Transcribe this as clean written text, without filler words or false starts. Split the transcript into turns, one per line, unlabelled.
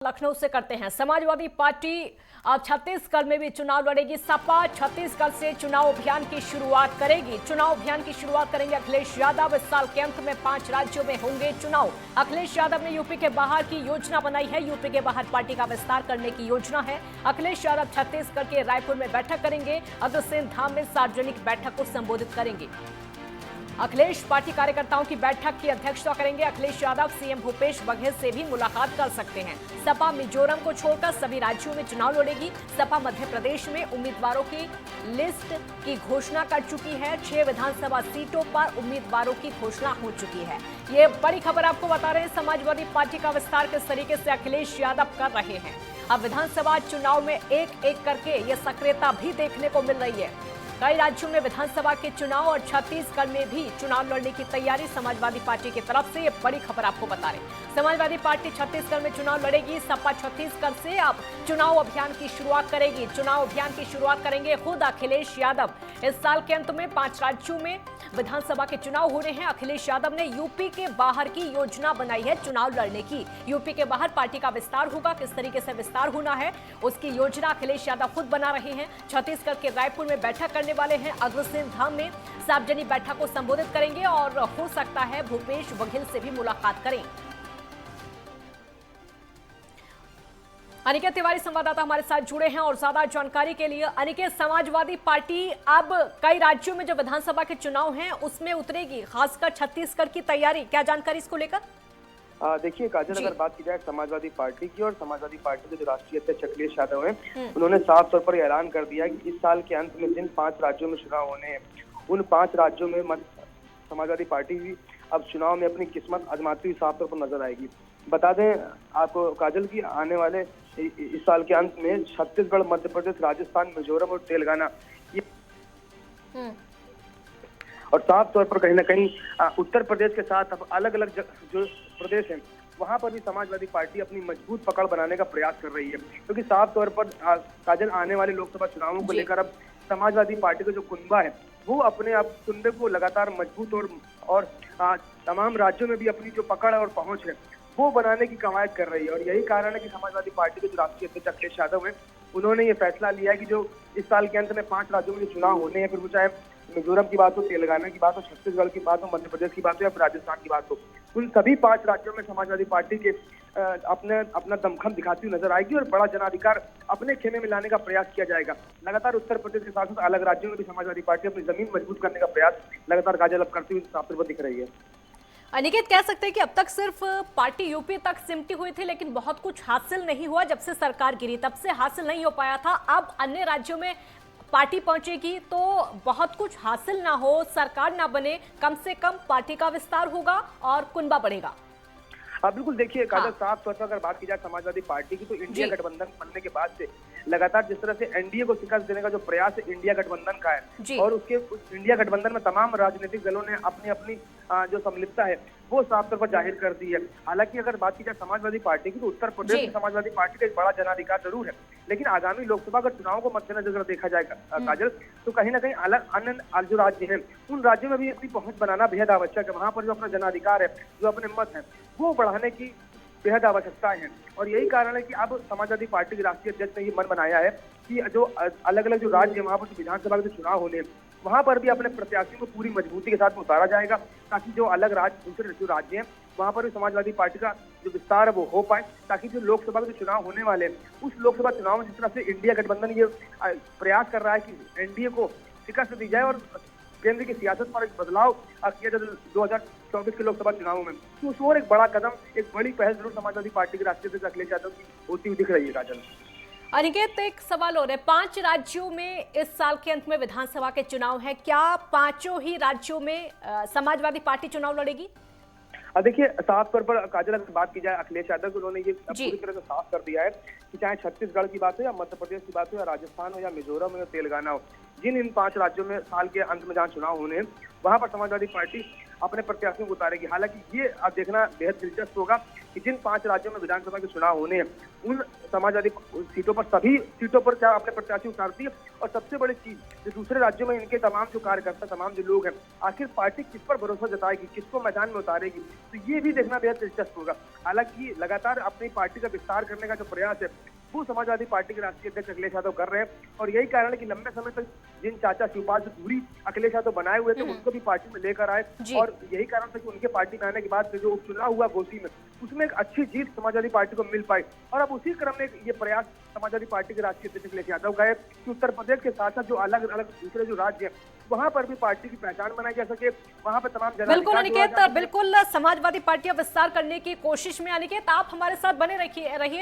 लखनऊ से करते हैं। समाजवादी पार्टी अब छत्तीसगढ़ में भी चुनाव लड़ेगी। सपा छत्तीसगढ़ से चुनाव अभियान की शुरुआत करेगी। चुनाव अभियान की शुरुआत करेंगे अखिलेश यादव। इस साल के अंत में 5 राज्यों में होंगे चुनाव। अखिलेश यादव ने यूपी के बाहर की योजना बनाई है। यूपी के बाहर पार्टी का विस्तार करने की योजना है। अखिलेश यादव छत्तीसगढ़ के रायपुर में बैठक करेंगे। अग्रसेन धाम में सार्वजनिक बैठक को संबोधित करेंगे। अखिलेश पार्टी कार्यकर्ताओं की बैठक की अध्यक्षता करेंगे। अखिलेश यादव सीएम भूपेश बघेल से भी मुलाकात कर सकते हैं। सपा मिजोरम को छोड़कर सभी राज्यों में चुनाव लड़ेगी। सपा मध्य प्रदेश में उम्मीदवारों की लिस्ट की घोषणा कर चुकी है। 6 विधानसभा सीटों पर उम्मीदवारों की घोषणा हो चुकी है। ये बड़ी खबर आपको बता रहे हैं। समाजवादी पार्टी का विस्तार किस तरीके से अखिलेश यादव कर रहे हैं। अब विधानसभा चुनाव में एक एक करके ये सक्रियता भी देखने को मिल रही है। कई राज्यों में विधानसभा के चुनाव और छत्तीसगढ़ में भी चुनाव लड़ने की तैयारी समाजवादी पार्टी की तरफ से। ये बड़ी खबर आपको बता रहे हैं। समाजवादी पार्टी छत्तीसगढ़ में चुनाव लड़ेगी। सपा छत्तीसगढ़ से अब चुनाव अभियान की शुरुआत करेगी। चुनाव अभियान की शुरुआत करेंगे खुद अखिलेश यादव। इस साल के अंत में 5 राज्यों में विधानसभा के चुनाव हो रहे हैं। अखिलेश यादव ने यूपी के बाहर की योजना बनाई है चुनाव लड़ने की। यूपी के बाहर पार्टी का विस्तार होगा। किस तरीके से विस्तार होना है उसकी योजना अखिलेश यादव खुद बना रहे हैं। छत्तीसगढ़ के रायपुर में बैठक करने वाले हैं। अग्रसेन धाम में सार्वजनिक बैठक को संबोधित करेंगे और हो सकता है भूपेश बघेल से भी मुलाकात करें। अनिकेत तिवारी संवाददाता हमारे साथ जुड़े हैं और ज्यादा जानकारी के लिए। अनिकेत, समाजवादी पार्टी अब कई राज्यों में जो विधानसभा के चुनाव हैं उसमें उतरेगी, खासकर छत्तीसगढ़ की तैयारी, क्या जानकारी इसको लेकर?
देखिए काजल, अगर बात की जाए समाजवादी पार्टी की और समाजवादी पार्टी के जो राष्ट्रीय अध्यक्ष अखिलेश यादव हैं, उन्होंने साफ तौर पर ऐलान कर दिया कि इस साल के अंत में जिन 5 राज्यों में चुनाव होने हैं उन 5 राज्यों में समाजवादी पार्टी भी अब चुनाव में अपनी किस्मत आजमाती हुई साफ तौर पर नजर आएगी। बता दें आपको काजल की आने वाले इस साल के अंत में छत्तीसगढ़, मध्य प्रदेश, राजस्थान, मिजोरम और तेलंगाना ये और साफ तौर पर कहीं ना कहीं उत्तर प्रदेश के साथ अब अलग अलग जो प्रदेश हैं वहां पर भी समाजवादी पार्टी अपनी मजबूत पकड़ बनाने का प्रयास कर रही है, क्योंकि साफ तौर पर काजल आने वाले लोकसभा चुनावों को लेकर अब समाजवादी पार्टी का जो कुनबा है वो अपने आप कुनबे को लगातार मजबूत और तमाम राज्यों में भी अपनी जो पकड़ और पहुंच है वो बनाने की कवायद कर रही है। और यही कारण है कि समाजवादी पार्टी के जो राष्ट्रीय अध्यक्ष अखिलेश यादव है उन्होंने ये फैसला लिया है कि जो इस साल के अंत में 5 राज्यों में जो चुनाव होने हैं, फिर वो चाहे मिजोरम की बात हो, तेलंगाना की बात हो, छत्तीसगढ़ की बात हो, मध्य प्रदेश की बात हो या फिर राजस्थान की बात हो, उन सभी 5 राज्यों में समाजवादी पार्टी के अपना दमखम दिखाती हुई नजर आएगी और बड़ा जनाधिकार अपने खेमे में लाने का प्रयास किया जाएगा। लगातार उत्तर प्रदेश के साथ साथ अलग राज्यों में भी समाजवादी पार्टी अपनी जमीन मजबूत करने का प्रयास लगातार काजल अब करती हुई साफ तौर पर दिख रही है।
अनिकेत, कह सकते हैं कि अब तक सिर्फ पार्टी यूपी तक सिमटी हुई थी, लेकिन बहुत कुछ हासिल नहीं हुआ। जब से सरकार गिरी तब से हासिल नहीं हो पाया था। अब अन्य राज्यों में पार्टी पहुंचेगी तो बहुत कुछ हासिल ना हो, सरकार ना बने, कम से कम पार्टी का विस्तार होगा और कुनबा बढ़ेगा।
बिल्कुल, देखिए काजल, साफ तौर पर अगर बात की जाए समाजवादी पार्टी की तो इंडिया गठबंधन बनने के बाद से लगातार जिस तरह से एनडीए को शिकस्त देने का जो प्रयास है इंडिया गठबंधन का है और उस इंडिया गठबंधन में तमाम राजनीतिक दलों ने अपनी अपनी जो सम्मिलितता है वो साफ तौर पर जाहिर कर दी है। हालांकि अगर बात की जाए समाजवादी पार्टी की तो उत्तर प्रदेश में समाजवादी पार्टी का एक बड़ा जनाधिकार जरूर है, लेकिन आगामी लोकसभा का चुनाव को मद्देनजर देखा जाएगा काजल तो कहीं ना कहीं अलग अन्य जो राज्य हैं उन राज्यों में भी अपनी पहुंच बनाना बेहद आवश्यक है। वहां पर जो अपना जनाधिकार है, जो अपने मत है, वो बढ़ाने की बेहद आवश्यकता है। और यही कारण है कि अब समाजवादी पार्टी के राष्ट्रीय अध्यक्ष ने ये मन बनाया है कि जो अलग अलग जो राज्य है वहां पर जो विधानसभा के चुनाव होने वहां पर भी अपने प्रत्याशियों को पूरी मजबूती के साथ उतारा जाएगा, ताकि जो अलग दूसरे जो राज्य हैं वहां पर भी समाजवादी पार्टी का जो विस्तार है वो हो पाए, ताकि जो लोकसभा के चुनाव होने वाले हैं उस लोकसभा चुनाव में जिस तरह से इंडिया गठबंधन ये प्रयास कर रहा है कि एनडीए को शिकस्त दी जाए और केंद्र की सियासत पर एक बदलाव किया जाए 2024 के लोकसभा चुनावों में, तो उस और एक बड़ा कदम, एक बड़ी पहल जरूर समाजवादी पार्टी के राष्ट्रीय अध्यक्ष अखिलेश यादव की होती हुई दिख रही है काजल।
अनिकेत, एक सवाल और है। 5 राज्यों में इस साल के अंत में विधानसभा के चुनाव है, क्या 5 ही राज्यों में समाजवादी पार्टी चुनाव लड़ेगी?
देखिए साफ तौर पर काजल अगर बात की जाए अखिलेश यादव को, उन्होंने ये पूरी तरह से साफ कर दिया है कि चाहे छत्तीसगढ़ की बात हो या मध्य प्रदेश की बात हो या राजस्थान हो या मिजोरम हो या तेलंगाना हो, जिन इन 5 राज्यों में साल के अंत में जहाँ चुनाव होने हैं वहां पर समाजवादी पार्टी अपने प्रत्याशियों को उतारेगी। हालांकि ये अब देखना बेहद दिलचस्प होगा कि जिन 5 राज्यों में विधानसभा के चुनाव होने हैं उन समाजवादी सीटों पर, सभी सीटों पर क्या अपने प्रत्याशी उतारती है, और सबसे बड़ी चीज जो दूसरे राज्यों में इनके तमाम जो कार्यकर्ता, तमाम जो लोग हैं, आखिर पार्टी किस पर भरोसा जताएगी, किसको मैदान में उतारेगी, तो ये भी देखना बेहद दिलचस्प होगा। हालांकि लगातार अपनी पार्टी का विस्तार करने का जो प्रयास है वो समाजवादी पार्टी के राष्ट्रीय अध्यक्ष अखिलेश यादव कर रहे हैं, और यही कारण है कि लंबे समय तक जिन चाचा शिवपाल से दूरी अखिलेश यादव बनाए हुए थे उनको भी पार्टी में लेकर आए, और यही कारण था कि उनके पार्टी में आने के बाद जो उपचुनाव हुआ घोसी में, उसमें एक अच्छी जीत समाजवादी पार्टी को मिल पाई। और अब उसी क्रम में ये प्रयास समाजवादी पार्टी के राष्ट्रीय अध्यक्ष अखिलेश यादव का है कि उत्तर प्रदेश के साथ साथ जो अलग अलग दूसरे जो राज्य हैं वहां पर भी पार्टी की पहचान बनाई जा सके, वहां पर तमाम
बिल्कुल अनिकेत, बिल्कुल समाजवादी पार्टियां विस्तार करने की कोशिश में। अनिकेत, आप हमारे साथ बने रहिए।